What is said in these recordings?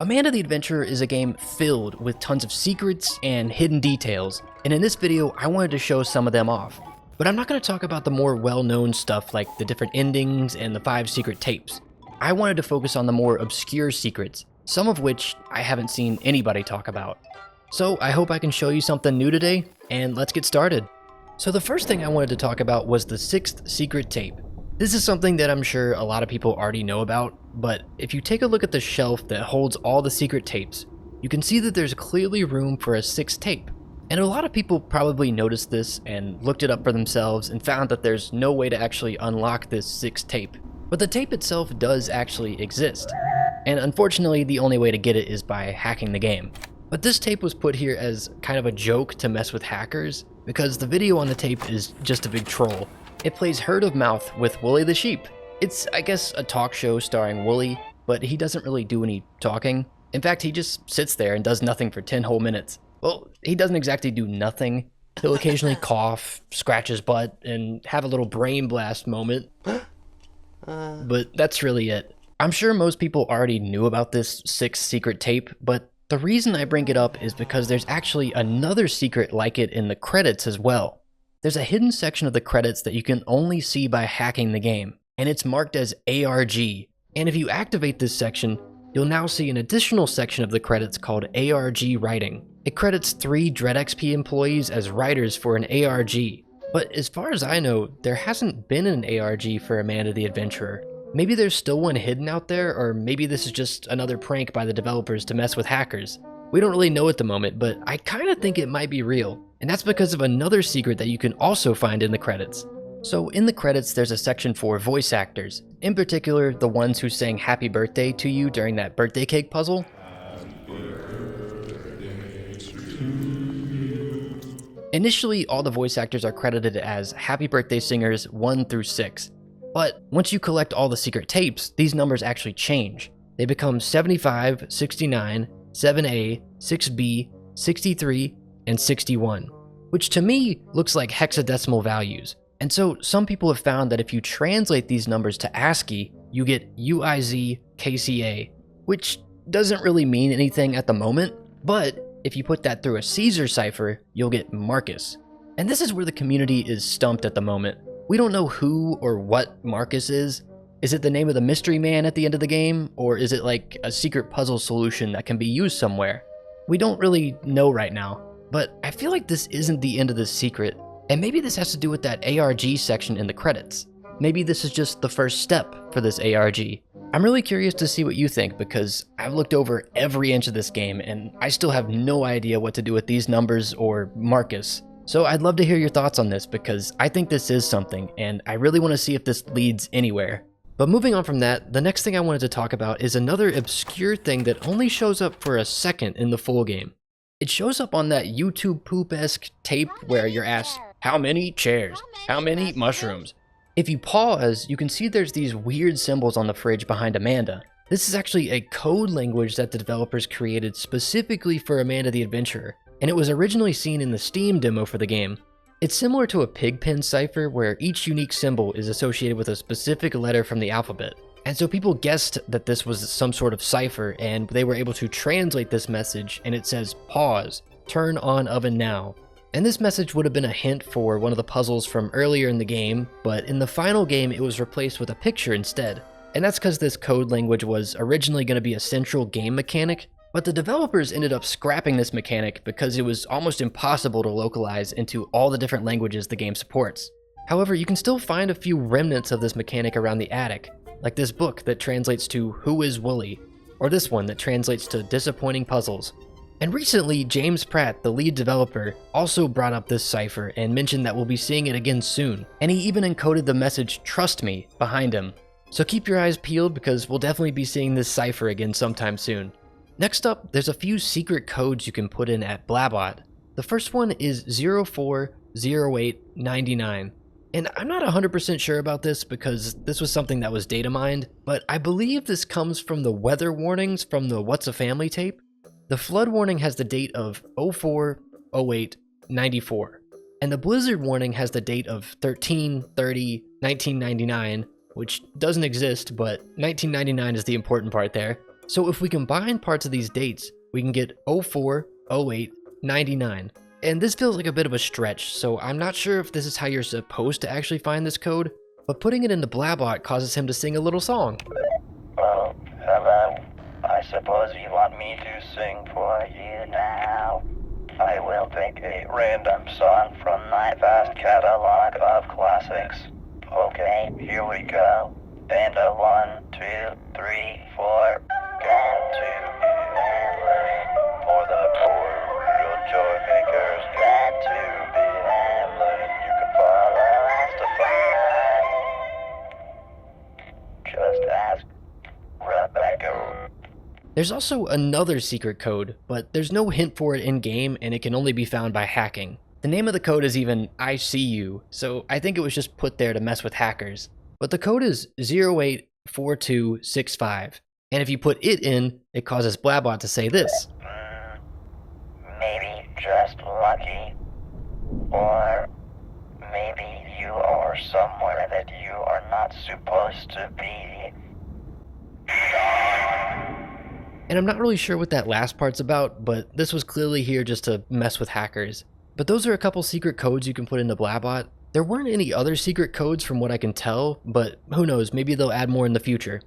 Amanda the Adventurer is a game filled with tons of secrets and hidden details, and in this video I wanted to show some of them off. But I'm not going to talk about the more well-known stuff like the different endings and the 5 secret tapes. I wanted to focus on the more obscure secrets, some of which I haven't seen anybody talk about. So I hope I can show you something new today, and let's get started. So the first thing I wanted to talk about was the 6th secret tape. This is something that I'm sure a lot of people already know about, but if you take a look at the shelf that holds all the secret tapes, you can see that there's clearly room for a 6th tape. And a lot of people probably noticed this and looked it up for themselves and found that there's no way to actually unlock this 6th tape. But the tape itself does actually exist. And unfortunately, the only way to get it is by hacking the game. But this tape was put here as kind of a joke to mess with hackers, because the video on the tape is just a big troll. It plays Herd of Mouth with Wooly the Sheep. It's, I guess, a talk show starring Wooly, but he doesn't really do any talking. In fact, he just sits there and does nothing for 10 whole minutes. Well, he doesn't exactly do nothing. He'll occasionally cough, scratch his butt, and have a little brain blast moment. But that's really it. I'm sure most people already knew about this 6th secret tape, but the reason I bring it up is because there's actually another secret like it in the credits as well. There's a hidden section of the credits that you can only see by hacking the game, and it's marked as ARG. And if you activate this section, you'll now see an additional section of the credits called ARG Writing. It credits 3 DreadXP employees as writers for an ARG. But as far as I know, there hasn't been an ARG for Amanda the Adventurer. Maybe there's still one hidden out there, or maybe this is just another prank by the developers to mess with hackers. We don't really know at the moment, but I kind of think it might be real. And that's because of another secret that you can also find in the credits. So in the credits, there's a section for voice actors, in particular the ones who sang happy birthday to you during that birthday cake puzzle. Initially, all the voice actors are credited as happy birthday singers 1 through 6. But once you collect all the secret tapes, these numbers actually change. They become 75, 69, 7A, 6B, 63, and 61, which to me looks like hexadecimal values. And so some people have found that if you translate these numbers to ASCII, you get UIZ-KCA, which doesn't really mean anything at the moment, but if you put that through a Caesar cipher, you'll get Marcus. And this is where the community is stumped at the moment. We don't know who or what Marcus is. Is it the name of the mystery man at the end of the game, or is it like a secret puzzle solution that can be used somewhere? We don't really know right now, but I feel like this isn't the end of this secret, and maybe this has to do with that ARG section in the credits. Maybe this is just the first step for this ARG. I'm really curious to see what you think, because I've looked over every inch of this game and I still have no idea what to do with these numbers or Marcus. So I'd love to hear your thoughts on this, because I think this is something, and I really want to see if this leads anywhere. But moving on from that, the next thing I wanted to talk about is another obscure thing that only shows up for a second in the full game. It shows up on that YouTube poop-esque tape where you're asked, how many chairs? How many mushrooms? If you pause, you can see there's these weird symbols on the fridge behind Amanda. This is actually a code language that the developers created specifically for Amanda the Adventurer, and it was originally seen in the Steam demo for the game. It's similar to a pigpen cipher where each unique symbol is associated with a specific letter from the alphabet. And so people guessed that this was some sort of cipher, and they were able to translate this message, and it says, pause, turn on oven now. And this message would have been a hint for one of the puzzles from earlier in the game, but in the final game it was replaced with a picture instead. And that's because this code language was originally going to be a central game mechanic, but the developers ended up scrapping this mechanic because it was almost impossible to localize into all the different languages the game supports. However, you can still find a few remnants of this mechanic around the attic, like this book that translates to Who is Wooly, or this one that translates to Disappointing Puzzles. And recently, James Pratt, the lead developer, also brought up this cipher and mentioned that we'll be seeing it again soon, and he even encoded the message "Trust me" behind him. So keep your eyes peeled, because we'll definitely be seeing this cipher again sometime soon. Next up, there's a few secret codes you can put in at Blabbot. The first one is 040899. And I'm not 100% sure about this because this was something that was data mined, but I believe this comes from the weather warnings from the What's a Family tape. The flood warning has the date of 040894, and the blizzard warning has the date of 13/30/1999, which doesn't exist, but 1999 is the important part there. So if we combine parts of these dates, we can get 04, 08, 99. And this feels like a bit of a stretch, so I'm not sure if this is how you're supposed to actually find this code, but putting it into Blabbot causes him to sing a little song. Oh, hello. I suppose you want me to sing for you now. I will pick a random song from my vast catalog of classics. Okay, here we go. And a 1, 2, 3, 4. Come to Hamlet for the poor, real joy makers. Glad to be Hamlet. You can follow us to find. Just ask Rebecca. There's also another secret code, but there's no hint for it in-game and it can only be found by hacking. The name of the code is even I see you, so I think it was just put there to mess with hackers. But the code is 084265, and if you put it in, it causes Blabbot to say this. Maybe just lucky. Or maybe you are somewhere that you are not supposed to be. And I'm not really sure what that last part's about, but this was clearly here just to mess with hackers. But those are a couple secret codes you can put into Blabbot. There weren't any other secret codes from what I can tell, but who knows, maybe they'll add more in the future.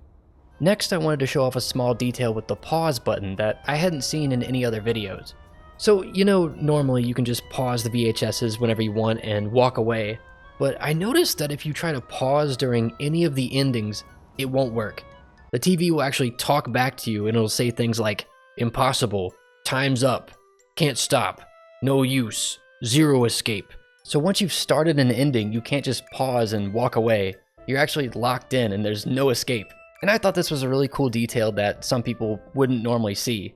Next, I wanted to show off a small detail with the pause button that I hadn't seen in any other videos. So, you know, normally you can just pause the VHSs whenever you want and walk away, but I noticed that if you try to pause during any of the endings, it won't work. The TV will actually talk back to you and it'll say things like, impossible, time's up, can't stop, no use, zero escape. So once you've started an ending, you can't just pause and walk away. You're actually locked in and there's no escape. And I thought this was a really cool detail that some people wouldn't normally see.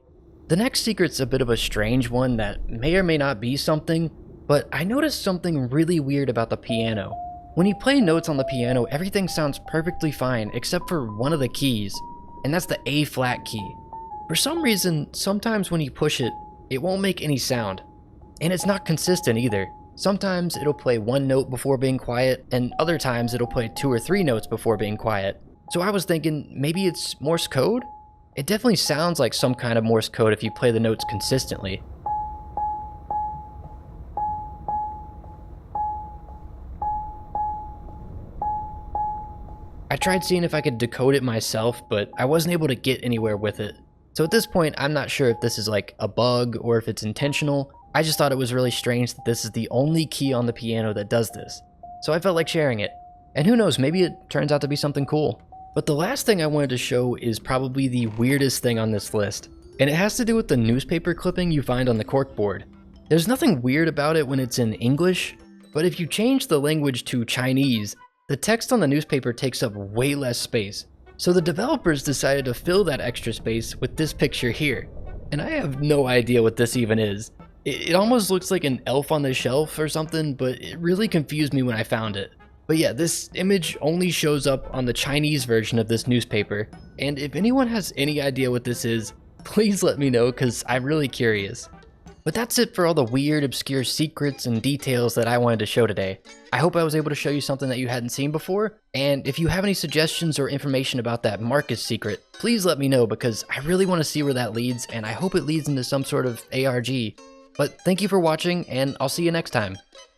The next secret's a bit of a strange one that may or may not be something, but I noticed something really weird about the piano. When you play notes on the piano, everything sounds perfectly fine except for one of the keys, and that's the A flat key. For some reason, sometimes when you push it, it won't make any sound. And it's not consistent either. Sometimes it'll play one note before being quiet, and other times it'll play 2 or 3 notes before being quiet. So I was thinking, maybe it's Morse code? It definitely sounds like some kind of Morse code if you play the notes consistently. I tried seeing if I could decode it myself, but I wasn't able to get anywhere with it. So at this point, I'm not sure if this is like a bug or if it's intentional. I just thought it was really strange that this is the only key on the piano that does this. So I felt like sharing it. And who knows, maybe it turns out to be something cool. But the last thing I wanted to show is probably the weirdest thing on this list. And it has to do with the newspaper clipping you find on the corkboard. There's nothing weird about it when it's in English, but if you change the language to Chinese, the text on the newspaper takes up way less space. So the developers decided to fill that extra space with this picture here. And I have no idea what this even is. It almost looks like an elf on the shelf or something, but it really confused me when I found it. But yeah, this image only shows up on the Chinese version of this newspaper. And if anyone has any idea what this is, please let me know because I'm really curious. But that's it for all the weird, obscure secrets and details that I wanted to show today. I hope I was able to show you something that you hadn't seen before, and if you have any suggestions or information about that Marcus secret, please let me know because I really want to see where that leads, and I hope it leads into some sort of ARG. But thank you for watching, and I'll see you next time.